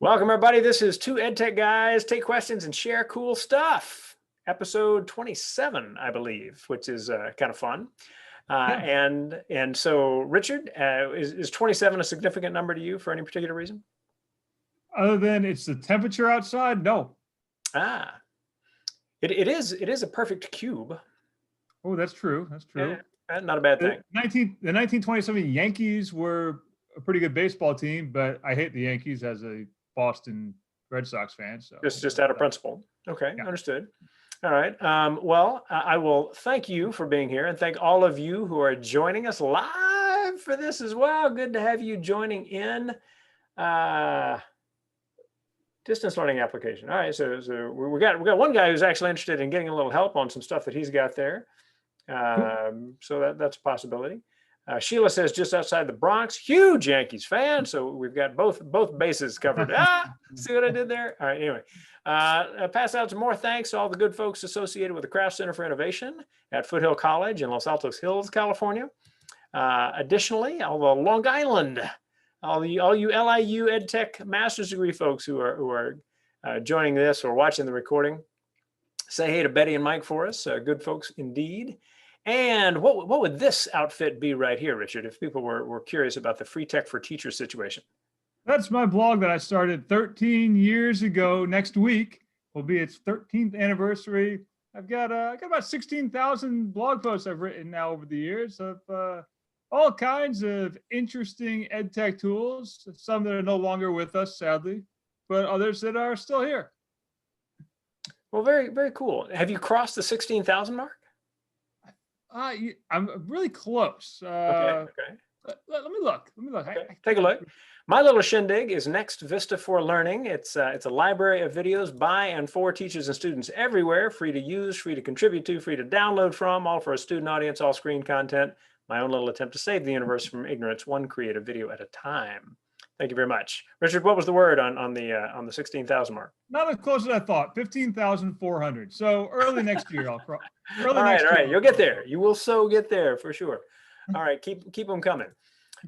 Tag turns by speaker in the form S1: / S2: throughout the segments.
S1: Welcome, everybody. This is two EdTech guys take questions and share cool stuff. Episode 27, I believe, which is kind of fun. And so, Richard, is 27 a significant number to you for any particular reason?
S2: Other than it's the temperature outside, no.
S1: It is a perfect cube.
S2: Oh, that's true. That's true.
S1: Yeah, not a bad thing.
S2: The 1927 Yankees were a pretty good baseball team, but I hate the Yankees as a Boston Red Sox fan. So
S1: just out of principle. Okay,
S2: yeah.
S1: Understood. All right. Well, I will thank you for being here and thank all of you who are joining us live for this as well. Good to have you joining in. Distance learning application. All right. So we got one guy who's actually interested in getting a little help on some stuff that he's got there. So that's a possibility. Sheila says just outside the Bronx, huge Yankees fan. So we've got both bases covered. See what I did there? All right. Anyway, pass out some more thanks to all the good folks associated with the Craft Center for Innovation at Foothill College in Los Altos Hills, California. Additionally, all the Long Island, all you LIU EdTech master's degree folks who are joining this or watching the recording. Say hey to Betty and Mike for us. Good folks indeed. And what would this outfit be right here, Richard, if people were curious about the Free Tech for Teachers situation?
S2: That's my blog that I started 13 years ago. Next week will be its 13th anniversary. I've got about 16,000 blog posts I've written now over the years of all kinds of interesting EdTech tools, some that are no longer with us, sadly, but others that are still here.
S1: Well, very, very cool. Have you crossed the 16,000 mark?
S2: I'm really close.
S1: Okay.
S2: Let me look.
S1: Okay. Take a look. My little shindig is Next Vista for Learning. It's a library of videos by and for teachers and students everywhere, free to use, free to contribute to, free to download from, all for a student audience, all screen content. My own little attempt to save the universe from ignorance, one creative video at a time. Thank you very much. Richard, what was the word on the 16,000 mark?
S2: Not as close as I thought, 15,400. So early next year, I'll cross.
S1: All right. You'll get there. You will so get there for sure. All right. Keep them coming.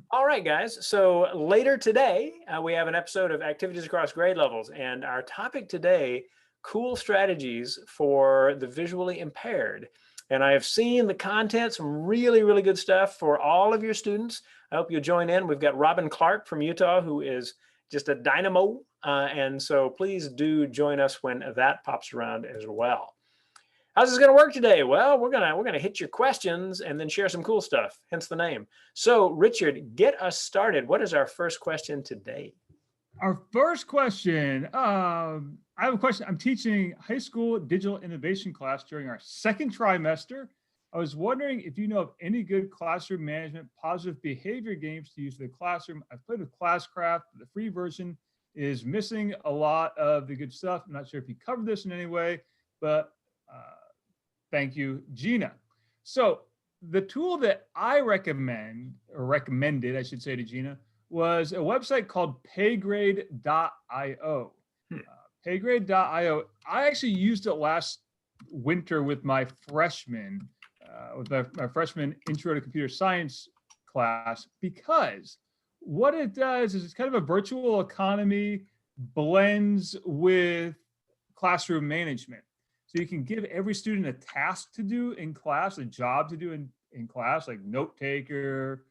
S1: All right, guys. So later today, we have an episode of Activities Across Grade Levels. And our topic today, cool strategies for the visually impaired. And I have seen the content, some really, really good stuff for all of your students. I hope you'll join in. We've got Robin Clark from Utah, who is just a dynamo. And so please do join us when that pops around as well. How's this going to work today? Well, we're gonna hit your questions and then share some cool stuff, hence the name. So Richard, get us started. What is our first question today?
S2: Our first question, I have a question. I'm teaching high school digital innovation class during our second trimester. I was wondering if you know of any good classroom management positive behavior games to use in the classroom. I've played with Classcraft. The free version is missing a lot of the good stuff. I'm not sure if you covered this in any way, but thank you, Gina. So the tool that I recommended, I should say to Gina, was a website called paygrade.io. Paygrade.io. I actually used it last winter with my freshman, my freshman Intro to Computer Science class, because what it does is it's kind of a virtual economy blends with classroom management. So you can give every student a task to do in class, a job to do in class, like note taker,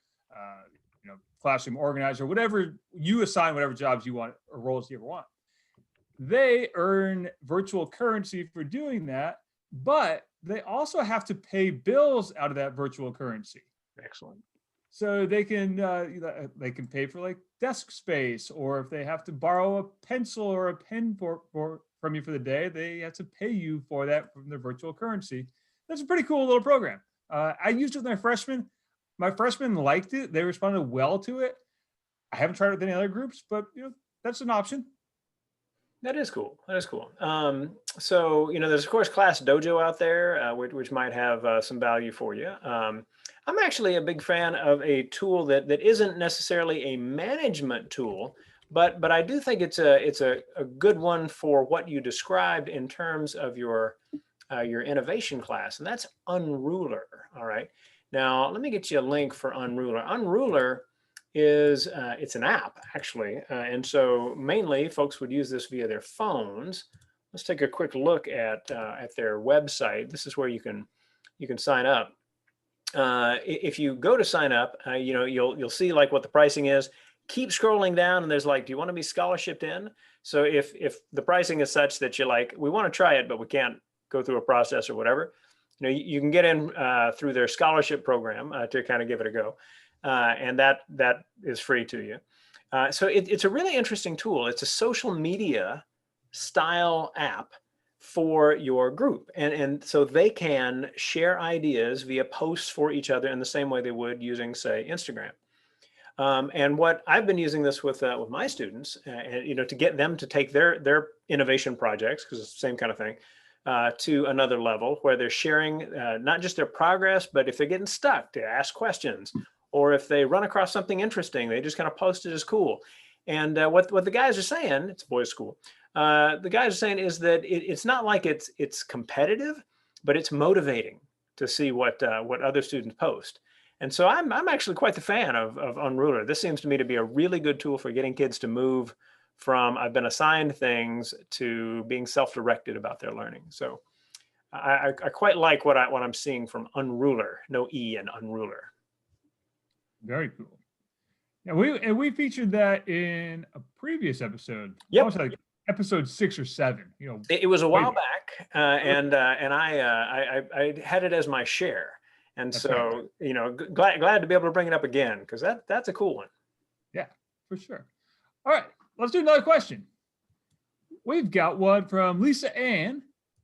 S2: classroom organizer, whatever you assign, whatever jobs you want or roles you ever want. They earn virtual currency for doing that, but they also have to pay bills out of that virtual currency.
S1: Excellent.
S2: So they can pay for like desk space, or if they have to borrow a pencil or a pen from you for the day, they have to pay you for that from their virtual currency. That's a pretty cool little program. I used it with my freshmen. My freshmen liked it. They responded well to it. I haven't tried it with any other groups, but that's an option.
S1: That is cool. So there's of course Class Dojo out there, which might have some value for you. I'm actually a big fan of a tool that isn't necessarily a management tool, but I do think it's a good one for what you described in terms of your innovation class, and that's Unruler. All right. Now let me get you a link for Unruler. Unruler is it's an app actually, and so mainly folks would use this via their phones. Let's take a quick look at their website. This is where you can sign up. If you go to sign up, you know, you'll see like what the pricing is. Keep scrolling down, and there's like, do you want to be scholarshiped in? So if the pricing is such that you're like, we want to try it, but we can't go through a process or whatever, you know, you can get in through their scholarship program to kind of give it a go, and that is free to you. So it's a really interesting tool. It's a social media style app for your group, and so they can share ideas via posts for each other in the same way they would using, say, Instagram. And what I've been using this with my students, and you know, to get them to take their innovation projects, because it's the same kind of thing, to another level where they're sharing not just their progress, but if they're getting stuck, to ask questions, or if they run across something interesting, they just kind of post it as cool. And what the guys are saying, it's a boys' school. The guys are saying is that it's not like it's competitive, but it's motivating to see what other students post. And so I'm actually quite the fan of Unruler. This seems to me to be a really good tool for getting kids to move from I've been assigned things to being self-directed about their learning. So I quite like what I'm seeing from Unruler. No E in Unruler.
S2: Very cool. Yeah, we featured that in a previous episode.
S1: Yep.
S2: Almost like episode 6 or 7. You know,
S1: It was a while back, and I had it as my share. And
S2: That's
S1: so,
S2: right.
S1: you know, glad to be able to bring it up again, because that's a cool one.
S2: Yeah, for sure. All right, let's do another question. We've got one from Lisa Ann,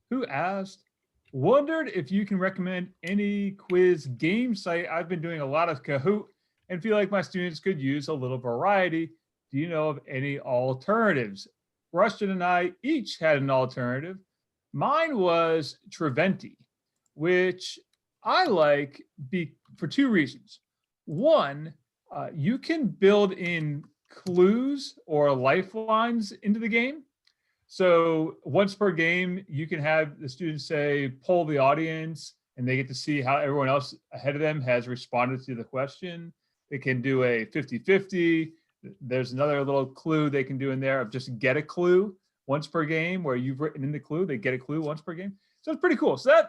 S2: who asked, wondered if you can recommend any quiz game site. I've been doing a lot of Kahoot and feel like my students could use a little variety. Do you know of any alternatives? Rushton and I each had an alternative. Mine was Triventi, which I like for 2 reasons. One, you can build in clues or lifelines into the game. So once per game, you can have the students say, poll the audience, and they get to see how everyone else ahead of them has responded to the question. They can do a 50-50. There's another little clue they can do in there of just get a clue once per game, where you've written in the clue, they get a clue once per game. So it's pretty cool. So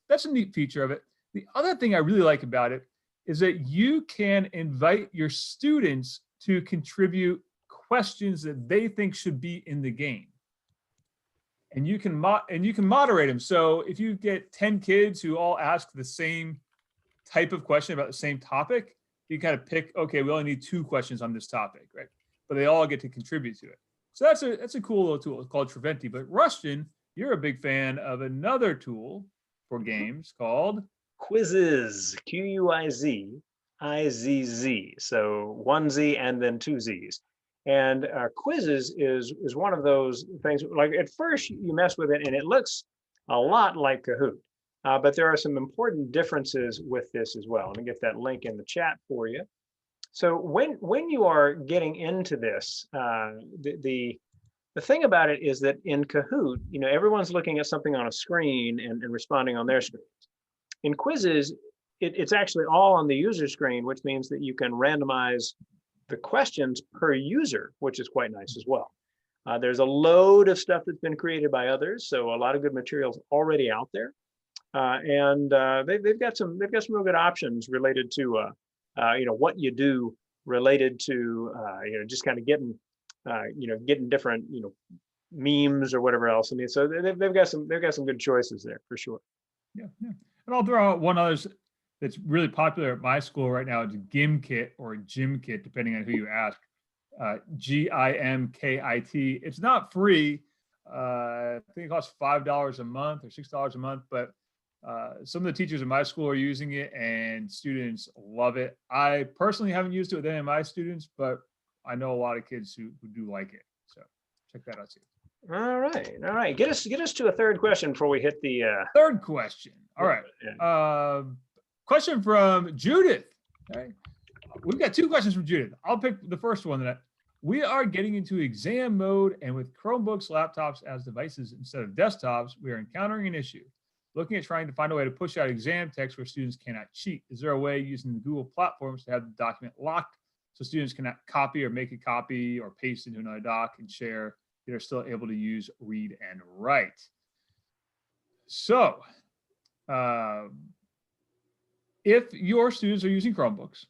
S2: that's a neat feature of it. The other thing I really like about it is that you can invite your students to contribute questions that they think should be in the game. And you can moderate them. So if you get 10 kids who all ask the same type of question about the same topic, you kind of pick, okay, we only need 2 questions on this topic, right? But they all get to contribute to it. So that's a cool little tool. It's called Triventi. But Rushton, you're a big fan of another tool for games called
S1: Quizzes, Quizizz. So 1 Z and then 2 Z's. And Quizzes is one of those things, like at first you mess with it and it looks a lot like Kahoot, but there are some important differences with this as well. Let me get that link in the chat for you. So when you are getting into this, the thing about it is that in Kahoot, you know, everyone's looking at something on a screen and responding on their screens. In Quizzes, it's actually all on the user screen, which means that you can randomize the questions per user, which is quite nice as well. There's a load of stuff that's been created by others, so a lot of good materials already out there, and they've got some real good options related to you know, what you do related to you know, just kind of getting you know, getting different, you know, memes or whatever else. I mean, so they've got some good choices there for sure.
S2: Yeah. And I'll throw out one other that's really popular at my school right now. It's GimKit or GymKit, depending on who you ask. GIMKIT. It's not free. I think it costs $5 a month or $6 a month, but some of the teachers in my school are using it and students love it. I personally haven't used it with any of my students, but I know a lot of kids who do like it. So check that out too.
S1: All right. Get us to a third question before we hit the
S2: third question. All right. Question from Judith. All right. We've got 2 questions from Judith. I'll pick the first one. That we are getting into exam mode, and with Chromebooks, laptops as devices instead of desktops, we are encountering an issue. Looking at trying to find a way to push out exam text where students cannot cheat. Is there a way using the Google platforms to have the document locked So students can copy or make a copy or paste into another doc and share. They're still able to use read and write. So if your students are using Chromebooks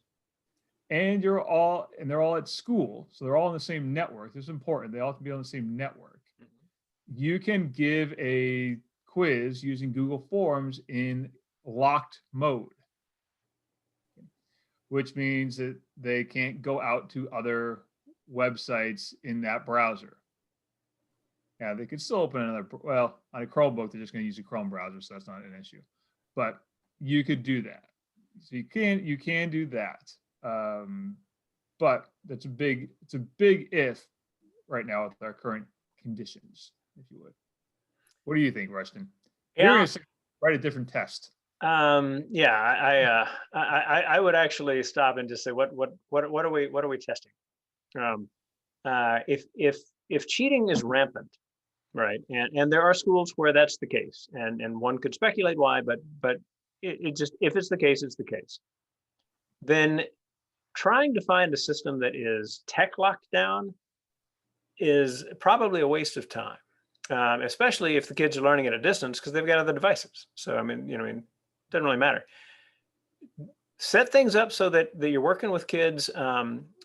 S2: and they're all at school, so they're all on the same network, this is important, they all have to be on the same network, you can give a quiz using Google Forms in locked mode, which means that they can't go out to other websites in that browser. Yeah, they could still open another, well, on a Chromebook, they're just going to use a Chrome browser, so that's not an issue. But you could do that. So you can do that. But it's a big if right now with our current conditions, if you would. What do you think, Rushton?
S1: Yeah.
S2: You're going to write a different test.
S1: Yeah, I would actually stop and just say, what are we testing? If cheating is rampant, right, and there are schools where that's the case, and one could speculate why, but it just, if it's the case, it's the case. Then trying to find a system that is tech locked down is probably a waste of time, especially if the kids are learning at a distance because they've got other devices. So I mean, it doesn't really matter. Set things up so that you're working with kids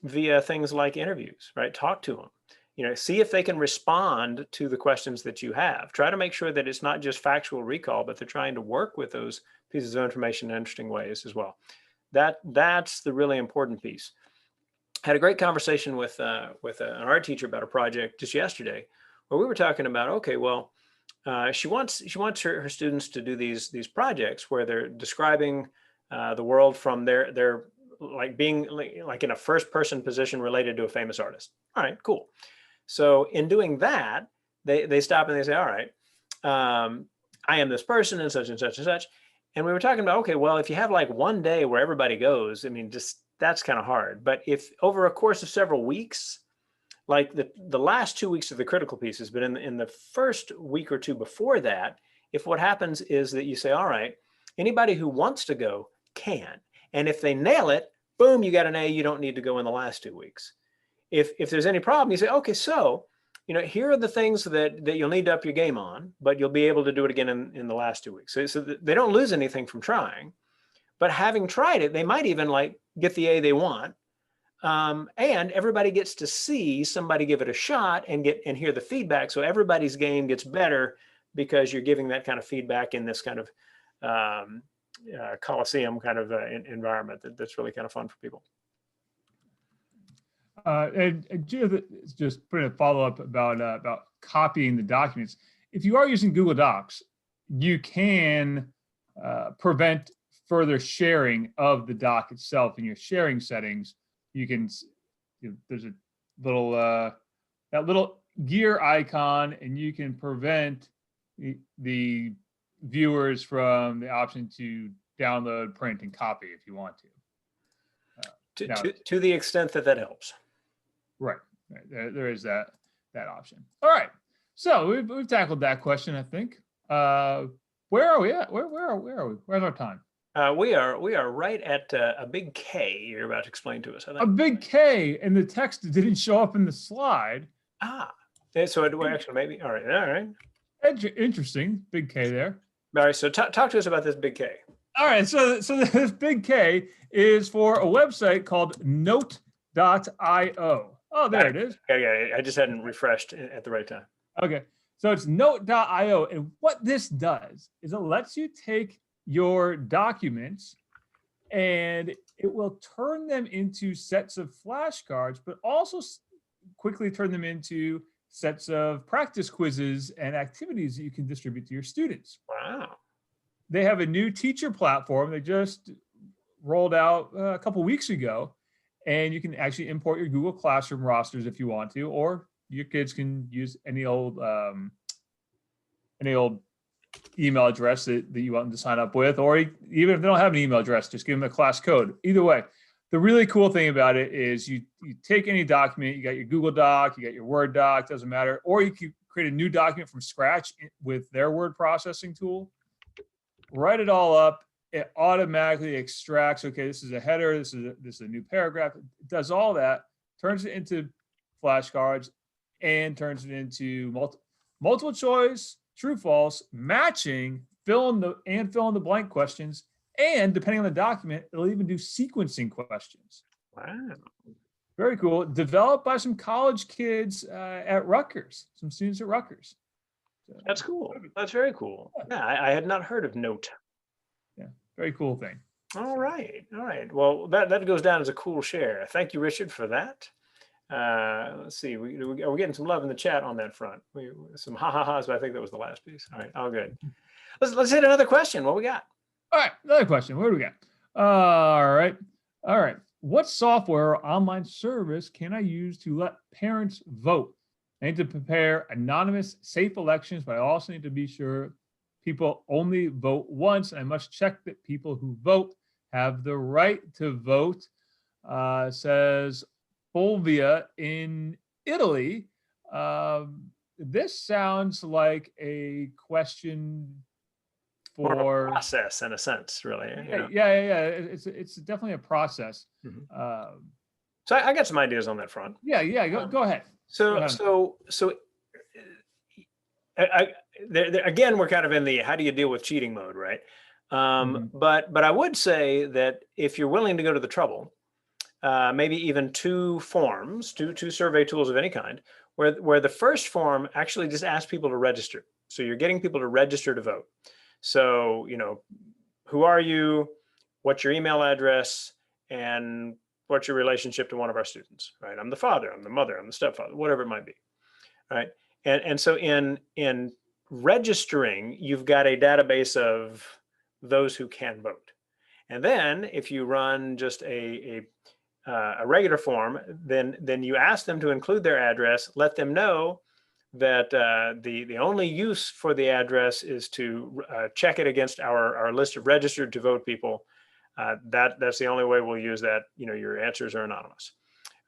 S1: via things like interviews, right? Talk to them. See if they can respond to the questions that you have. Try to make sure that it's not just factual recall, but they're trying to work with those pieces of information in interesting ways as well. That's the really important piece. Had a great conversation with an art teacher about a project just yesterday, where we were talking about, okay, well, she wants her students to do these projects where they're describing the world from their like being like in a first person position related to a famous artist. All right, cool. So in doing that, they stop and they say, all right, I am this person and such and such and such. And we were talking about, okay, well, if you have like one day where everybody goes, I mean, just that's kind of hard. But if over a course of several weeks, like the last 2 weeks of the critical pieces, but in the first week or two before that, if what happens is that you say, all right, anybody who wants to go can. And if they nail it, boom, you got an A, you don't need to go in the last 2 weeks. If there's any problem, you say, okay, so, here are the things that you'll need to up your game on, but you'll be able to do it again in the last 2 weeks. So they don't lose anything from trying, but having tried it, they might even like get the A they want. And everybody gets to see somebody give it a shot and hear the feedback. So everybody's game gets better because you're giving that kind of feedback in this kind of Coliseum kind of environment that's really kind of fun for people.
S2: And just putting a follow-up about copying the documents. If you are using Google Docs, you can prevent further sharing of the doc itself in your sharing settings. You can, there's a little that little gear icon, and you can prevent the viewers from the option to download, print, and copy if you want to.
S1: To the extent that helps.
S2: Right. There is that option. All right. So we've tackled that question, I think. Where are we at? Where are we? Where's our time?
S1: We are right at a big K you're about to explain to us, I think.
S2: A big K, and the text didn't show up in the slide.
S1: So it actually maybe, all right.
S2: Interesting, big K there.
S1: All right, so talk to us about this big K.
S2: All right, so this big K is for a website called Knowt.io. Oh, there it is.
S1: Yeah, I just hadn't refreshed at the right time.
S2: Okay, so it's Knowt.io, and what this does is it lets you take your documents and it will turn them into sets of flashcards, but also quickly turn them into sets of practice quizzes and activities that you can distribute to your students.
S1: Wow.
S2: They have a new teacher platform they just rolled out a couple weeks ago, and you can actually import your Google Classroom rosters if you want to, or your kids can use any old email address that you want them to sign up with, or even if they don't have an email address, just give them a class code. Either way, the really cool thing about it is you take any document, you got your Google Doc, you got your Word doc, doesn't matter, or you can create a new document from scratch with their word processing tool, write it all up, it automatically extracts, okay, this is a header, this is a new paragraph. It does all that, turns it into flashcards, and turns it into multiple choice, true, false, matching, fill in the blank questions, and depending on the document, it'll even do sequencing questions.
S1: Wow.
S2: Very cool. Developed by some college kids at Rutgers, some students at Rutgers. So,
S1: That's cool. That's very cool. Yeah, I had not heard of Knowt.
S2: yeah, very cool thing.
S1: All right. All right. Well, that goes down as a cool share. Thank you, Richard, for that. Let's see. We're getting some love in the chat on that front. Some ha-ha-has, but I think that was the last piece. All right. All good. Let's hit another question. What we got?
S2: All right. Another question. What do we got? All right. All right. What software or online service can I use to let parents vote? I need to prepare anonymous, safe elections, but I also need to be sure people only vote once. And I must check that people who vote have the right to vote, says Fulvia in Italy. This sounds like a question
S1: More of a
S2: for
S1: process in a sense, really. You know?
S2: yeah. It's definitely a process.
S1: Mhm. So I got some ideas on that front.
S2: Yeah. Go ahead.
S1: Again, we're kind of in the how do you deal with cheating mode, right?
S2: Mhm.
S1: But I would say that if you're willing to go to the trouble, maybe even two forms, two survey tools of any kind, where the first form actually just asks people to register. So you're getting people to register to vote. So, who are you? What's your email address? And what's your relationship to one of our students, right? I'm the father, I'm the mother, I'm the stepfather, whatever it might be, right? And so in registering, you've got a database of those who can vote. And then if you run just a regular form, then you ask them to include their address, let them know that the only use for the address is to check it against our list of registered to vote people. That's the only way we'll use that. Your answers are anonymous.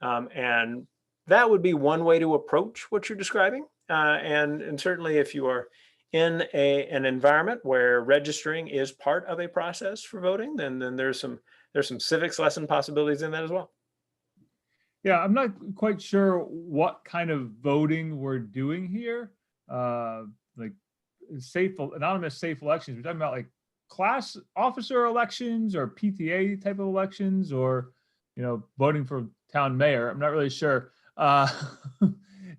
S1: And that would be one way to approach what you're describing. And certainly if you are in an environment where registering is part of a process for voting, then there's some civics lesson possibilities in that as well.
S2: Yeah, I'm not quite sure what kind of voting we're doing here. Like anonymous safe elections. We're talking about like class officer elections or PTA type of elections, or voting for town mayor. I'm not really sure.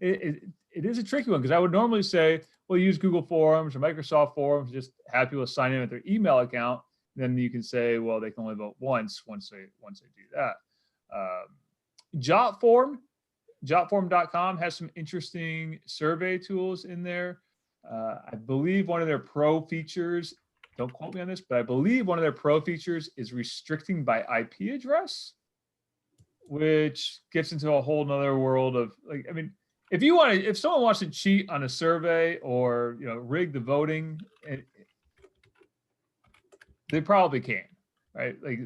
S2: It is a tricky one because I would normally say, well, use Google Forms or Microsoft Forms, just have people sign in with their email account. Then you can say, well, they can only vote once they do that. Jotform.com has some interesting survey tools in there. I believe one of their pro features, don't quote me on this, but I believe one of their pro features is restricting by IP address, which gets into a whole nother world of if someone wants to cheat on a survey or rig the voting, they probably can, right? Like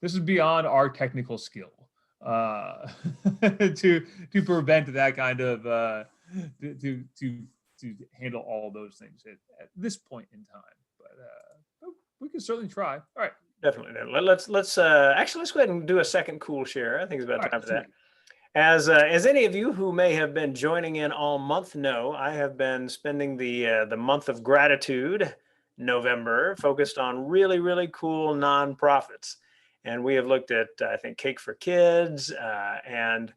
S2: this is beyond our technical skill to prevent that kind of to handle all those things at this point in time. But we can certainly try. All right.
S1: Definitely. Let's actually let's go ahead and do a second cool share. I think it's about time for that. As any of you who may have been joining in all month know, I have been spending the month of gratitude, November, focused on really, really cool nonprofits. And we have looked at, I think, Cake for Kids and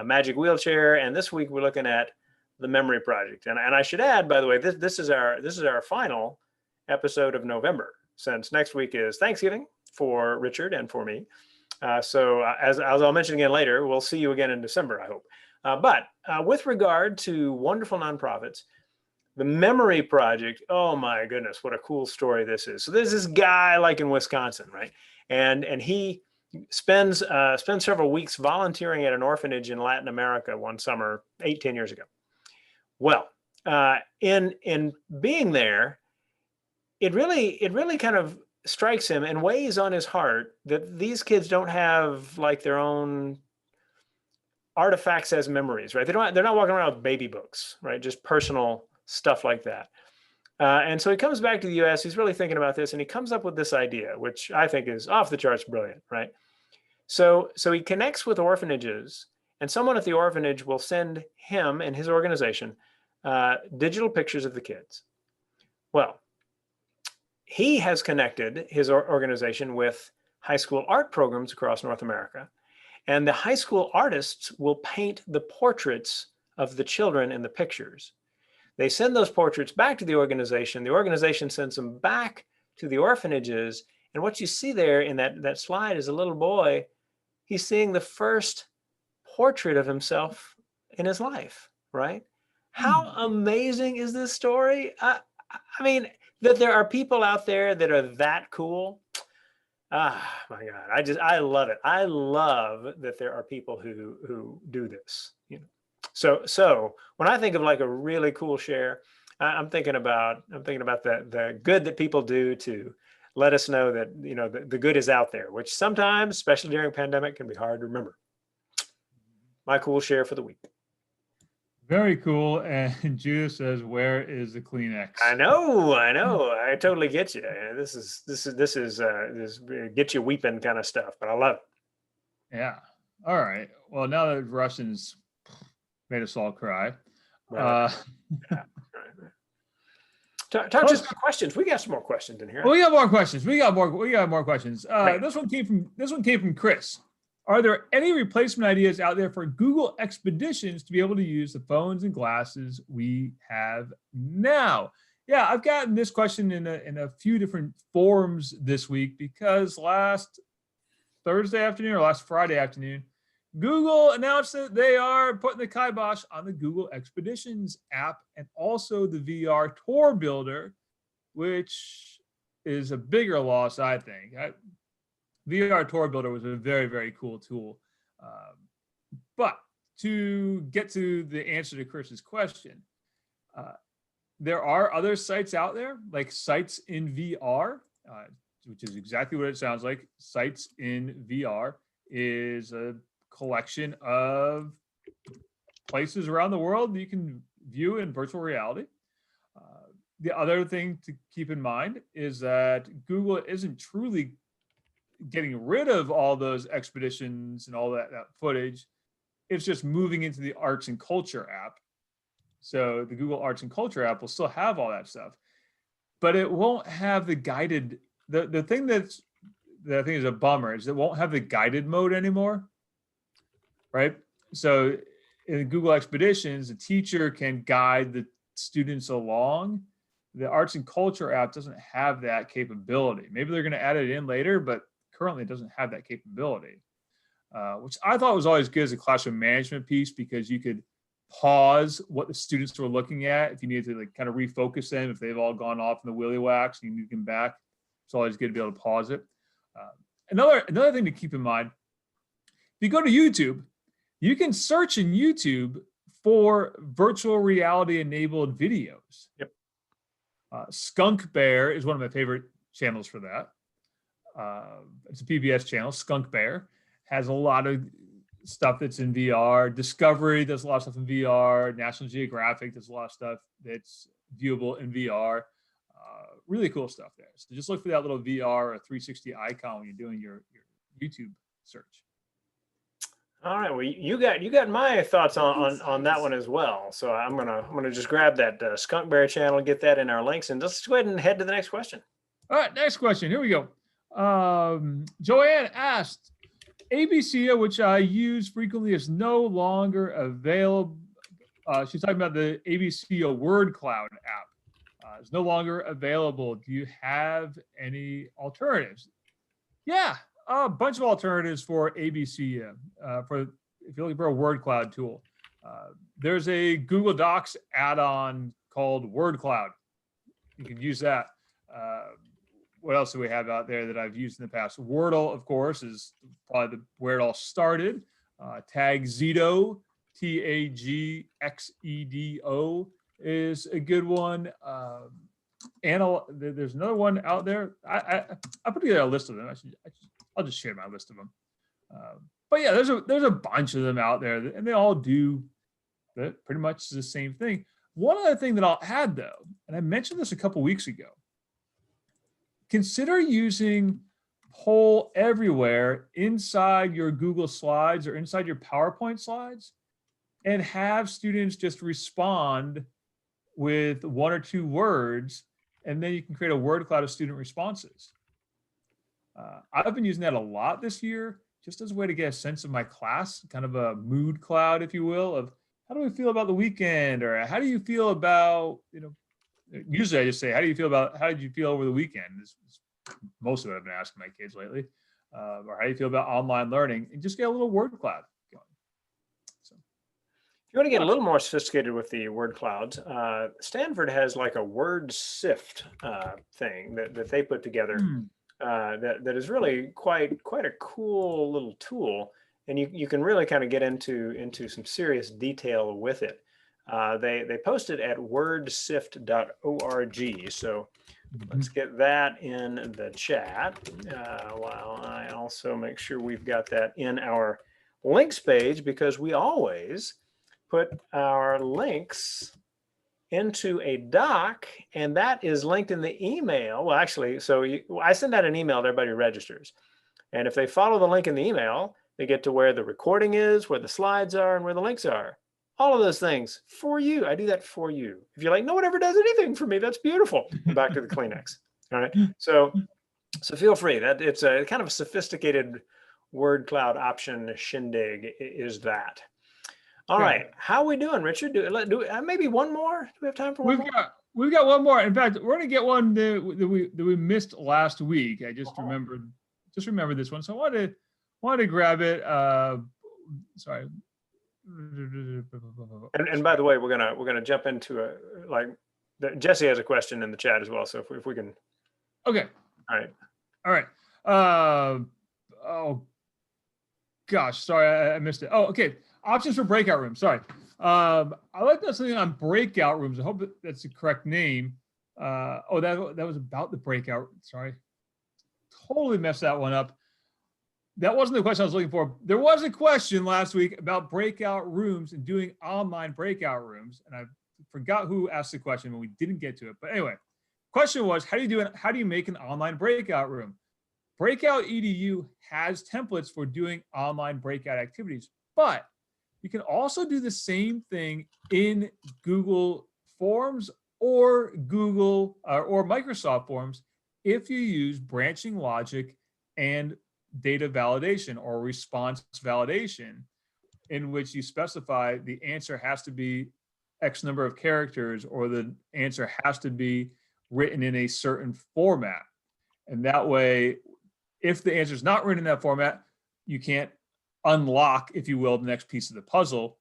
S1: Magic Wheelchair. And this week we're looking at the Memory Project. And I should add, by the way, this is our final episode of November, since next week is Thanksgiving for Richard and for me. So as I'll mention again later, we'll see you again in December, I hope. But with regard to wonderful nonprofits, the Memory Project, oh my goodness, what a cool story this is. So there's this guy like in Wisconsin, right? And he spends several weeks volunteering at an orphanage in Latin America one summer, 8-10 years ago. Well, in being there, it really kind of strikes him and weighs on his heart that these kids don't have like their own artifacts as memories, right? They're not walking around with baby books, right? Just personal stuff like that. And so he comes back to the US, he's really thinking about this, and he comes up with this idea, which I think is off the charts brilliant, right? So he connects with orphanages, and someone at the orphanage will send him and his organization digital pictures of the kids. Well, he has connected his organization with high school art programs across North America. And the high school artists will paint the portraits of the children in the pictures. They send those portraits back to the organization sends them back to the orphanages. And what you see there in that slide is a little boy. He's seeing the first portrait of himself in his life, right? How amazing is this story? I mean, that there are people out there that are that cool. Ah, my God, I love it. I love that there are people who do this, you know. So when I think of like a really cool share, I'm thinking about the good that people do to let us know that, you know, the good is out there, which sometimes, especially during a pandemic, can be hard to remember. My cool share for the week.
S2: Very cool. And Judith says, "Where is the Kleenex?"
S1: I know. I totally get you. This is get you weeping kind of stuff, but I love it.
S2: Yeah. All right. Well, now that Rushton's made us all cry.
S1: Right. Yeah. Talk to us about questions. We got some more questions in here.
S2: Well, we got more questions. We got more questions. This one came from Chris. Are there any replacement ideas out there for Google Expeditions to be able to use the phones and glasses we have now? Yeah, I've gotten this question in a few different forums this week because last Thursday afternoon or last Friday afternoon, Google announced that they are putting the kibosh on the Google Expeditions app and also the VR tour builder, which is a bigger loss, I think. VR Tour Builder was a very, very cool tool. But to get to the answer to Chris's question, there are other sites out there, like Sites in VR, which is exactly what it sounds like. Sites in VR is a collection of places around the world that you can view in virtual reality. The other thing to keep in mind is that Google isn't truly getting rid of all those expeditions and all that footage. It's just moving into the arts and culture app. So the Google Arts and Culture app will still have all that stuff, but it won't have the guided, the thing that I think is a bummer is it won't have the guided mode anymore, right? So in Google Expeditions, the teacher can guide the students along. The Arts and Culture app doesn't have that capability. Maybe they're going to add it in later, but currently it doesn't have that capability, which I thought was always good as a classroom management piece because you could pause what the students were looking at if you needed to like kind of refocus them if they've all gone off in the willy wax and you need them back. It's always good to be able to pause it. Another thing to keep in mind, if you go to YouTube, you can search in YouTube for virtual reality enabled videos.
S1: Yep.
S2: Skunk Bear is one of my favorite channels for that. It's a PBS channel. Skunk Bear has a lot of stuff that's in VR. Discovery does a lot of stuff in VR. National Geographic does a lot of stuff that's viewable in VR. Really cool stuff there. So just look for that little VR or 360 icon when you're doing your YouTube search.
S1: All right. Well, you got my thoughts on that one as well. So I'm gonna just grab that Skunk Bear channel, get that in our links, and let's go ahead and head to the next question.
S2: All right, next question. Here we go. Joanne asked, ABC, which I use frequently, is no longer available. She's talking about the ABC Word Cloud app. It's no longer available. Do you have any alternatives? Yeah, a bunch of alternatives for ABC. For if you're looking for a word cloud tool, there's a Google Docs add-on called Word Cloud. You can use that. What else do we have out there that I've used in the past? Wordle, of course, is probably where it all started. Tagxedo, Tagxedo is a good one. There's another one out there. I put together a list of them. I'll just share my list of them. But yeah, there's a bunch of them out there, and they all do pretty much the same thing. One other thing that I'll add though, and I mentioned this a couple weeks ago, consider using Poll Everywhere inside your Google Slides or inside your PowerPoint slides, and have students just respond with 1 or 2 words, and then you can create a word cloud of student responses. I've been using that a lot this year, just as a way to get a sense of my class, kind of a mood cloud, if you will, of how do we feel about the weekend, or how do you feel about, usually I just say, how did you feel over the weekend? This is most of it I've been asking my kids lately. Or how do you feel about online learning? And just get a little word cloud going. So,
S1: if you want to get a little more sophisticated with the word clouds, Stanford has like a word sift thing that they put together that is really quite a cool little tool. And you can really kind of get into some serious detail with it. They posted at wordsift.org. So let's get that in the chat while I also make sure we've got that in our links page, because we always put our links into a doc, and that is linked in the email. Well, actually, I send out an email to everybody who registers. And if they follow the link in the email, they get to where the recording is, where the slides are, and where the links are. All of those things for you. I do that for you. If you're like, no one ever does anything for me, that's beautiful. Back to the Kleenex. All right. So feel free. That it's a kind of a sophisticated word cloud option shindig is that. All right. How are we doing, Richard? Do maybe one more? Do we have time for one more?
S2: We've got one more. In fact, we're going to get one that we missed last week. I just remembered this one. So I wanted to grab it. Sorry.
S1: And by the way, we're gonna jump into Jesse has a question in the chat as well. So if we can.
S2: Okay.
S1: All
S2: right. Oh gosh, sorry, I missed it. Oh, okay. Options for breakout rooms. Sorry. I like to know something on breakout rooms. I hope that's the correct name. That was about the breakout. Sorry. Totally messed that one up. That wasn't the question I was looking for. There was a question last week about breakout rooms and doing online breakout rooms. And I forgot who asked the question when we didn't get to it. But anyway, question was, how do you make an online breakout room? Breakout EDU has templates for doing online breakout activities, but you can also do the same thing in Google Forms or Google or Microsoft Forms if you use branching logic and data validation or response validation, in which you specify the answer has to be X number of characters, or the answer has to be written in a certain format. And that way, if the answer is not written in that format, you can't unlock, if you will, the next piece of the puzzle.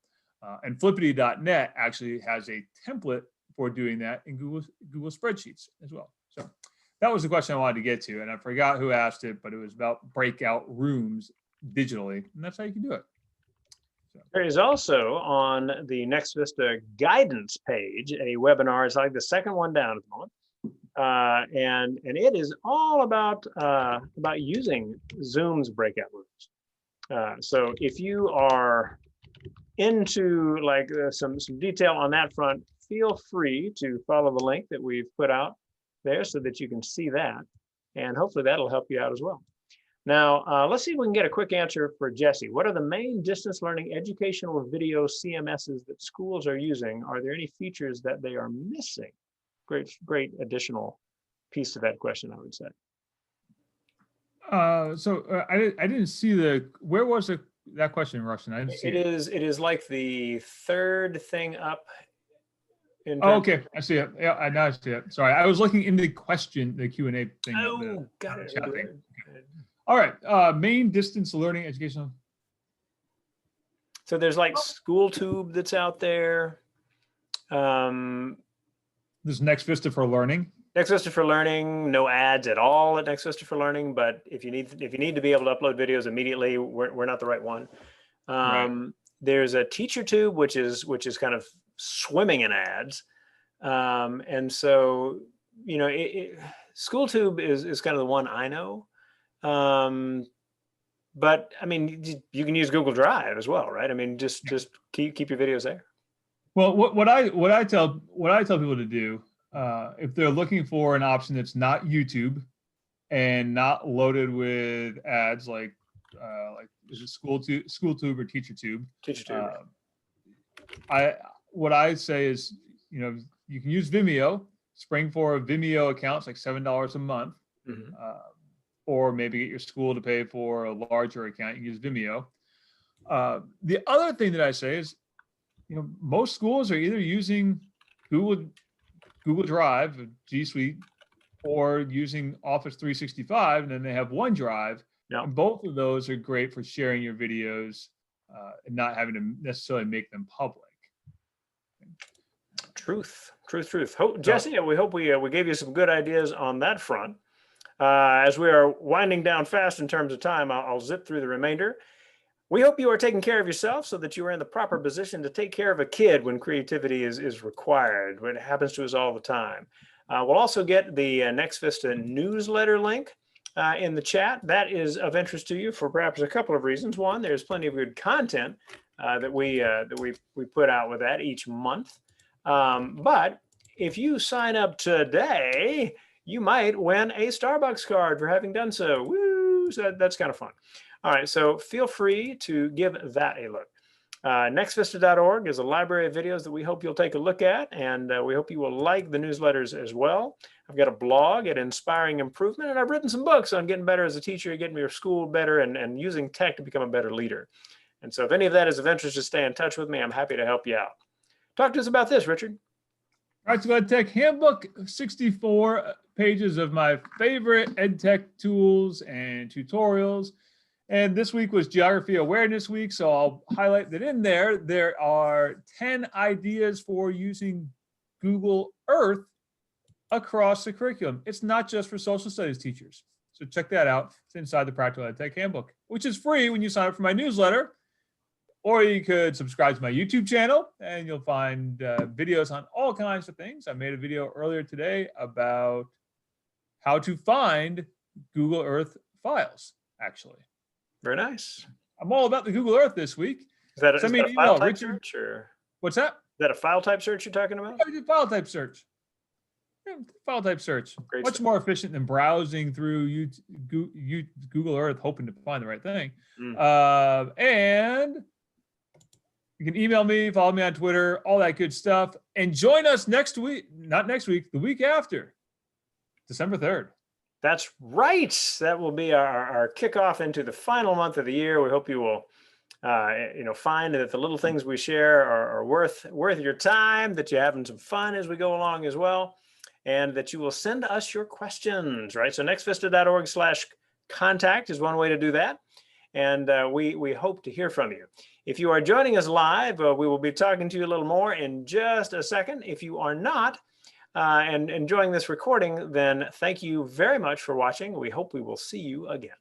S2: And flippity.net actually has a template for doing that in Google Spreadsheets as well. So that was the question I wanted to get to, and I forgot who asked it, but it was about breakout rooms digitally, and that's how you can do it. So.
S1: There is also on the Next Vista guidance page a webinar. It's like the second one down at the moment, and it is all about using Zoom's breakout rooms. So if you are into some detail on that front, feel free to follow the link that we've put out there so that you can see that, and hopefully that'll help you out as well. Now, let's see if we can get a quick answer for Jesse. What are the main distance learning educational video CMSs that schools are using? Are there any features that they are missing? Great additional piece to that question, I would say.
S2: I didn't see where was that question, Rushton? I didn't see
S1: it. It is like the third thing up.
S2: Oh, okay, I see it. Yeah, now I see it. Sorry, I was looking in the question, the Q&A thing.
S1: Oh, got it.
S2: Okay. All right, main distance learning educational.
S1: So there's like SchoolTube that's out there.
S2: There's Next Vista for Learning.
S1: Next Vista for Learning, no ads at all at Next Vista for Learning. But if you need to be able to upload videos immediately, we're not the right one.
S2: Right.
S1: There's a TeacherTube, which is kind of swimming in ads, and so SchoolTube is kind of the one I know. But I mean, you can use Google Drive as well, right? I mean, just keep your videos there.
S2: Well, what I tell people to do, if they're looking for an option that's not YouTube and not loaded with ads like is it SchoolTube or TeacherTube?
S1: Teacher tube.
S2: What I say is, you can use Vimeo. Spring for a Vimeo account, it's like $7 a month,
S1: Mhm.
S2: or maybe get your school to pay for a larger account. You can use Vimeo. The other thing that I say is, most schools are either using Google Drive, G Suite, or using Office 365, and then they have OneDrive.
S1: Yeah.
S2: And both of those are great for sharing your videos and not having to necessarily make them public.
S1: Truth. Jesse, we hope we gave you some good ideas on that front. As we are winding down fast in terms of time, I'll zip through the remainder. We hope you are taking care of yourself so that you are in the proper position to take care of a kid when creativity is required, when it happens to us all the time. We'll also get the Next Vista newsletter link in the chat. That is of interest to you for perhaps a couple of reasons. One, there's plenty of good content that we put out with that each month. But if you sign up today, you might win a Starbucks card for having done so. Woo! So that's kind of fun. All right, so feel free to give that a look. Nextvista.org is a library of videos that we hope you'll take a look at, and we hope you will like the newsletters as well. I've got a blog at Inspiring Improvement, and I've written some books on getting better as a teacher, getting your school better, and using tech to become a better leader. And so if any of that is of interest, just stay in touch with me. I'm happy to help you out. Talk to us about this, Richard.
S2: All right, so EdTech Handbook, 64 pages of my favorite EdTech tools and tutorials. And this week was Geography Awareness Week, so I'll highlight that in there are 10 ideas for using Google Earth across the curriculum. It's not just for social studies teachers. So check that out. It's inside the Practical EdTech Handbook, which is free when you sign up for my newsletter. Or you could subscribe to my YouTube channel and you'll find videos on all kinds of things. I made a video earlier today about how to find Google Earth files, actually.
S1: Very nice.
S2: I'm all about the Google Earth this week.
S1: Is that
S2: Send me
S1: a
S2: an
S1: file
S2: email,
S1: type
S2: Richard.
S1: search, or
S2: What's that?
S1: is that a file type search you're talking about?
S2: I did file type search. Yeah, file type search.
S1: Great
S2: Much
S1: stuff.
S2: more efficient than browsing through Google Earth hoping to find the right thing. And you can email me, follow me on Twitter, all that good stuff. And join us next week, not next week, the week after, December 3rd.
S1: That's right. That will be our kickoff into the final month of the year. We hope you will, find that the little things we share are worth your time, that you're having some fun as we go along as well, and that you will send us your questions, right? So nextvista.org/contact is one way to do that. And we hope to hear from you. If you are joining us live, we will be talking to you a little more in just a second. If you are not, and enjoying this recording, then thank you very much for watching. We hope we will see you again.